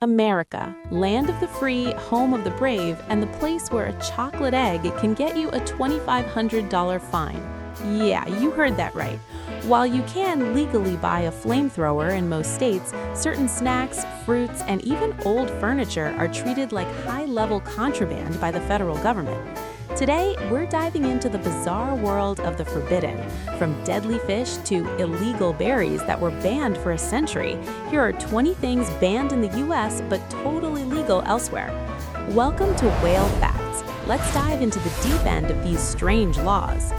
America, land of the free, home of the brave, and the place where a chocolate egg can get you a $2,500 fine. Yeah, you heard that right. While you can legally buy a flamethrower in most states, certain snacks, fruits, and even old furniture are treated like high-level contraband by the federal government. Today, we're diving into the bizarre world of the forbidden. From deadly fish to illegal berries that were banned for a century, here are 20 things banned in the US but totally legal elsewhere. Welcome to Whale Facts. Let's dive into the deep end of these strange laws.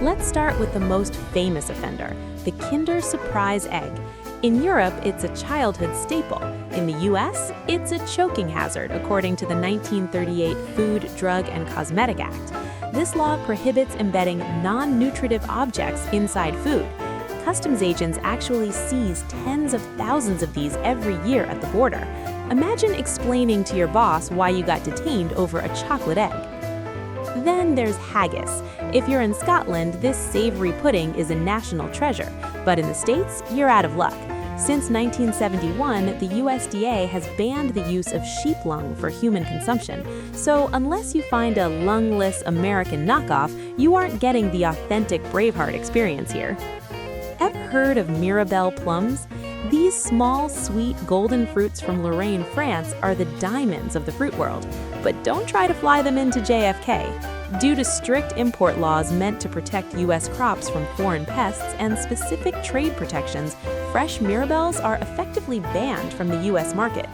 Let's start with the most famous offender, the Kinder Surprise egg. In Europe, it's a childhood staple. In the US, it's a choking hazard, according to the 1938 Food, Drug, and Cosmetic Act. This law prohibits embedding non-nutritive objects inside food. Customs agents actually seize tens of thousands of these every year at the border. Imagine explaining to your boss why you got detained over a chocolate egg. Then there's haggis. If you're in Scotland, this savory pudding is a national treasure, but in the States, you're out of luck. Since 1971, the USDA has banned the use of sheep lung for human consumption, so unless you find a lungless American knockoff, you aren't getting the authentic Braveheart experience here. Ever heard of Mirabelle Plums? These small, sweet, golden fruits from Lorraine, France are the diamonds of the fruit world. But don't try to fly them into JFK. Due to strict import laws meant to protect U.S. crops from foreign pests and specific trade protections, fresh Mirabelles are effectively banned from the U.S. market.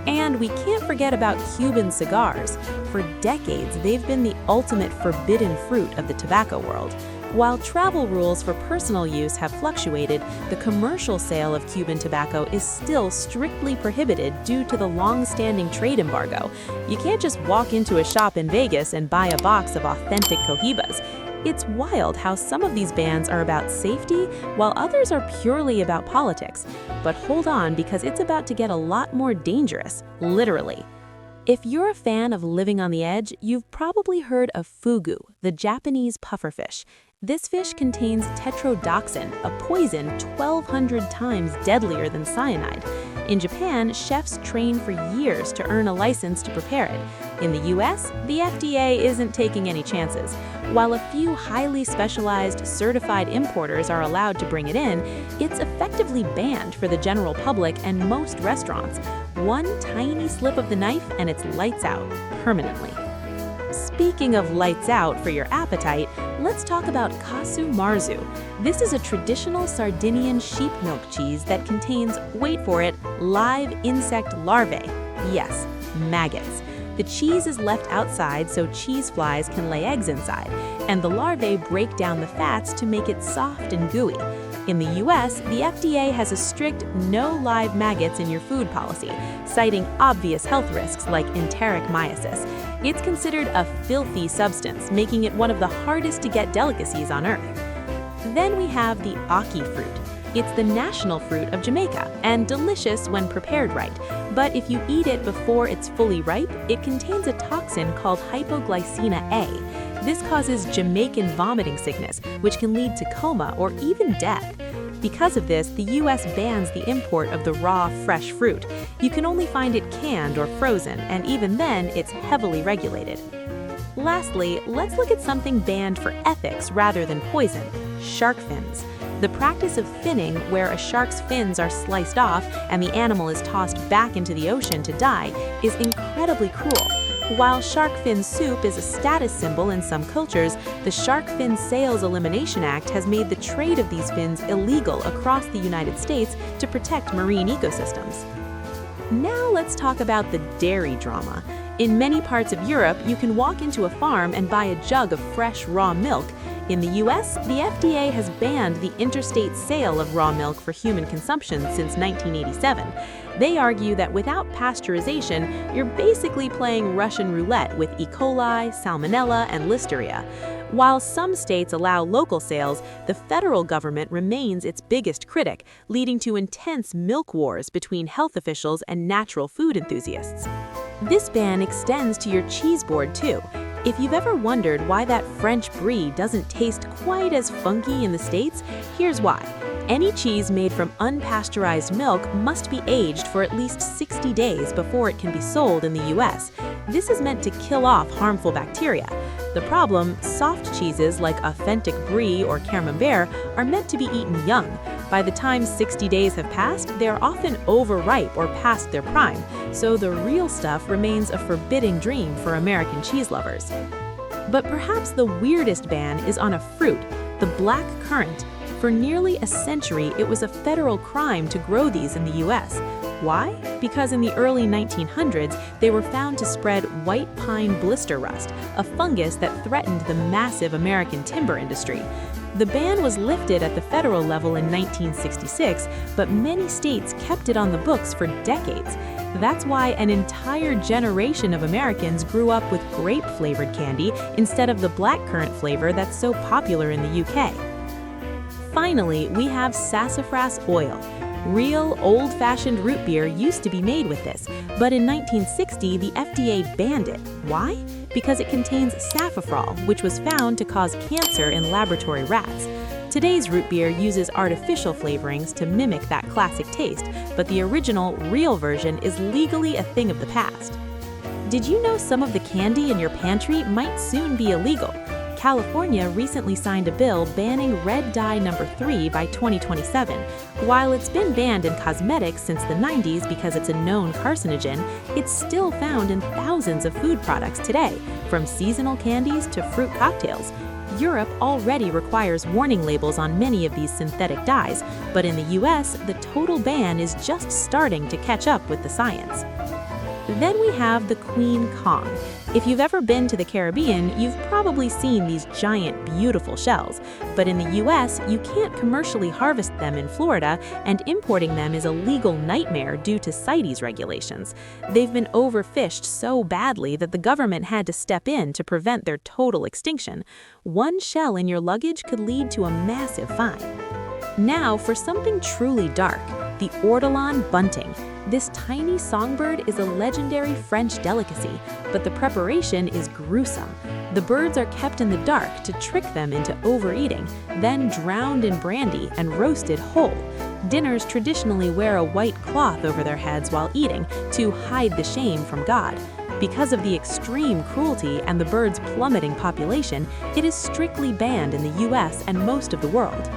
And we can't forget about Cuban cigars. For decades, they've been the ultimate forbidden fruit of the tobacco world. While travel rules for personal use have fluctuated, the commercial sale of Cuban tobacco is still strictly prohibited due to the long-standing trade embargo. You can't just walk into a shop in Vegas and buy a box of authentic cohibas. It's wild how some of these bans are about safety, while others are purely about politics. But hold on, because it's about to get a lot more dangerous, literally. If you're a fan of living on the edge, you've probably heard of fugu, the Japanese pufferfish. This fish contains tetrodotoxin, a poison 1,200 times deadlier than cyanide. In Japan, chefs train for years to earn a license to prepare it. In the US, the FDA isn't taking any chances. While a few highly specialized, certified importers are allowed to bring it in, it's effectively banned for the general public and most restaurants. One tiny slip of the knife and it's lights out, permanently. Speaking of lights out for your appetite, let's talk about Casu Marzu. This is a traditional Sardinian sheep milk cheese that contains, wait for it, live insect larvae. Yes, maggots. The cheese is left outside so cheese flies can lay eggs inside, and the larvae break down the fats to make it soft and gooey. In the US, the FDA has a strict no live maggots in your food policy, citing obvious health risks like enteromycosis. It's considered a filthy substance, making it one of the hardest to get delicacies on Earth. Then we have the Ackee fruit. It's the national fruit of Jamaica and delicious when prepared right. But if you eat it before it's fully ripe, it contains a toxin called hypoglycemia A. This causes Jamaican vomiting sickness, which can lead to coma or even death. Because of this, the US bans the import of the raw, fresh fruit. You can only find it canned or frozen, and even then, it's heavily regulated. Lastly, let's look at something banned for ethics rather than poison: shark fins. The practice of finning, where a shark's fins are sliced off and the animal is tossed back into the ocean to die, is incredibly cruel. While shark fin soup is a status symbol in some cultures, the Shark Fin Sales Elimination Act has made the trade of these fins illegal across the United States to protect marine ecosystems. Now let's talk about the dairy drama. In many parts of Europe, you can walk into a farm and buy a jug of fresh raw milk. In the US, the FDA has banned the interstate sale of raw milk for human consumption since 1987. They argue that without pasteurization, you're basically playing Russian roulette with E. coli, salmonella, and listeria. While some states allow local sales, the federal government remains its biggest critic, leading to intense milk wars between health officials and natural food enthusiasts. This ban extends to your cheese board too. If you've ever wondered why that French brie doesn't taste quite as funky in the States, here's why. Any cheese made from unpasteurized milk must be aged for at least 60 days before it can be sold in the US. This is meant to kill off harmful bacteria. The problem, soft cheeses like authentic brie or camembert are meant to be eaten young. By the time 60 days have passed, they are often overripe or past their prime, so the real stuff remains a forbidding dream for American cheese lovers. But perhaps the weirdest ban is on a fruit, the black currant. For nearly a century, it was a federal crime to grow these in the US. Why? Because in the early 1900s, they were found to spread white pine blister rust, a fungus that threatened the massive American timber industry. The ban was lifted at the federal level in 1966, but many states kept it on the books for decades. That's why an entire generation of Americans grew up with grape-flavored candy instead of the blackcurrant flavor that's so popular in the UK. Finally, we have sassafras oil. Real, old-fashioned root beer used to be made with this, but in 1960, the FDA banned it. Why? Because it contains sassafras, which was found to cause cancer in laboratory rats. Today's root beer uses artificial flavorings to mimic that classic taste, but the original, real version is legally a thing of the past. Did you know some of the candy in your pantry might soon be illegal? California recently signed a bill banning red dye number 3 by 2027. While it's been banned in cosmetics since the 90s because it's a known carcinogen, it's still found in thousands of food products today, from seasonal candies to fruit cocktails. Europe already requires warning labels on many of these synthetic dyes, but in the US, the total ban is just starting to catch up with the science. Then we have the queen Kong. If you've ever been to the Caribbean, you've probably seen these giant, beautiful shells. But in the US, you can't commercially harvest them in Florida, and importing them is a legal nightmare due to CITES regulations. They've been overfished so badly that the government had to step in to prevent their total extinction. One shell in your luggage could lead to a massive fine. Now for something truly dark, the Ortolan bunting. This tiny songbird is a legendary French delicacy, but the preparation is gruesome. The birds are kept in the dark to trick them into overeating, then drowned in brandy and roasted whole. Dinners traditionally wear a white cloth over their heads while eating to hide the shame from God. Because of the extreme cruelty and the bird's plummeting population, it is strictly banned in the US and most of the world.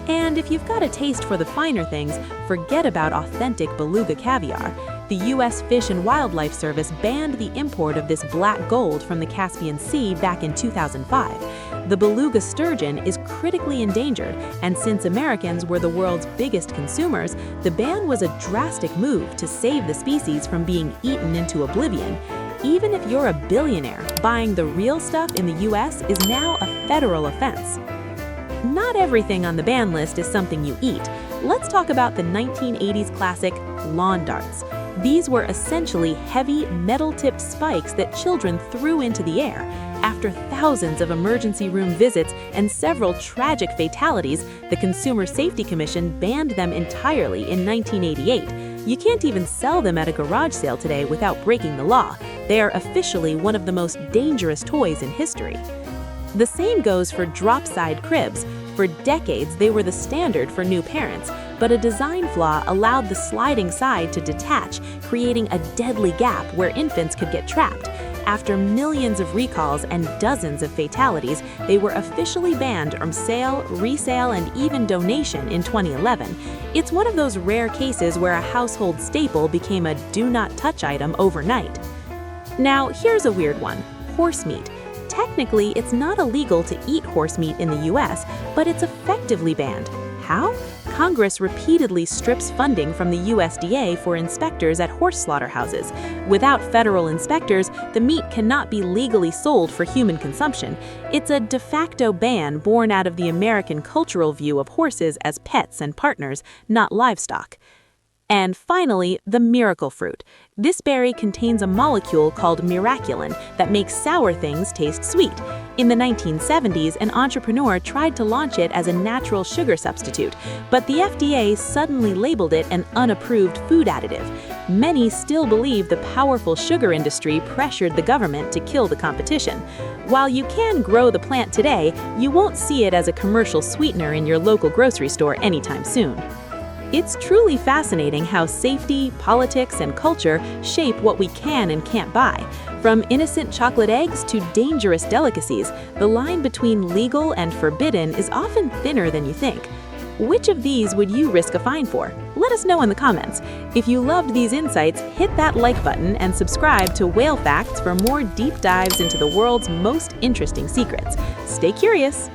And if you've got a taste for the finer things, forget about authentic Beluga Caviar. The U.S. Fish and Wildlife Service banned the import of this black gold from the Caspian Sea back in 2005. The beluga sturgeon is critically endangered, and since Americans were the world's biggest consumers, the ban was a drastic move to save the species from being eaten into oblivion. Even if you're a billionaire, buying the real stuff in the U.S. is now a federal offense. Not everything on the ban list is something you eat. Let's talk about the 1980s classic lawn darts. These were essentially heavy, metal-tipped spikes that children threw into the air. After thousands of emergency room visits and several tragic fatalities, the Consumer Safety Commission banned them entirely in 1988. You can't even sell them at a garage sale today without breaking the law. They are officially one of the most dangerous toys in history. The same goes for drop-side cribs. For decades, they were the standard for new parents, but a design flaw allowed the sliding side to detach, creating a deadly gap where infants could get trapped. After millions of recalls and dozens of fatalities, they were officially banned from sale, resale, and even donation in 2011. It's one of those rare cases where a household staple became a do-not-touch item overnight. Now, here's a weird one: horse meat. Technically, it's not illegal to eat horse meat in the US, but it's effectively banned. How? Congress repeatedly strips funding from the USDA for inspectors at horse slaughterhouses. Without federal inspectors, the meat cannot be legally sold for human consumption. It's a de facto ban born out of the American cultural view of horses as pets and partners, not livestock. And finally, the miracle fruit. This berry contains a molecule called miraculin that makes sour things taste sweet. In the 1970s, an entrepreneur tried to launch it as a natural sugar substitute, but the FDA suddenly labeled it an unapproved food additive. Many still believe the powerful sugar industry pressured the government to kill the competition. While you can grow the plant today, you won't see it as a commercial sweetener in your local grocery store anytime soon. It's truly fascinating how safety, politics, and culture shape what we can and can't buy. From innocent chocolate eggs to dangerous delicacies, the line between legal and forbidden is often thinner than you think. Which of these would you risk a fine for? Let us know in the comments. If you loved these insights, hit that like button and subscribe to Whale Facts for more deep dives into the world's most interesting secrets. Stay curious!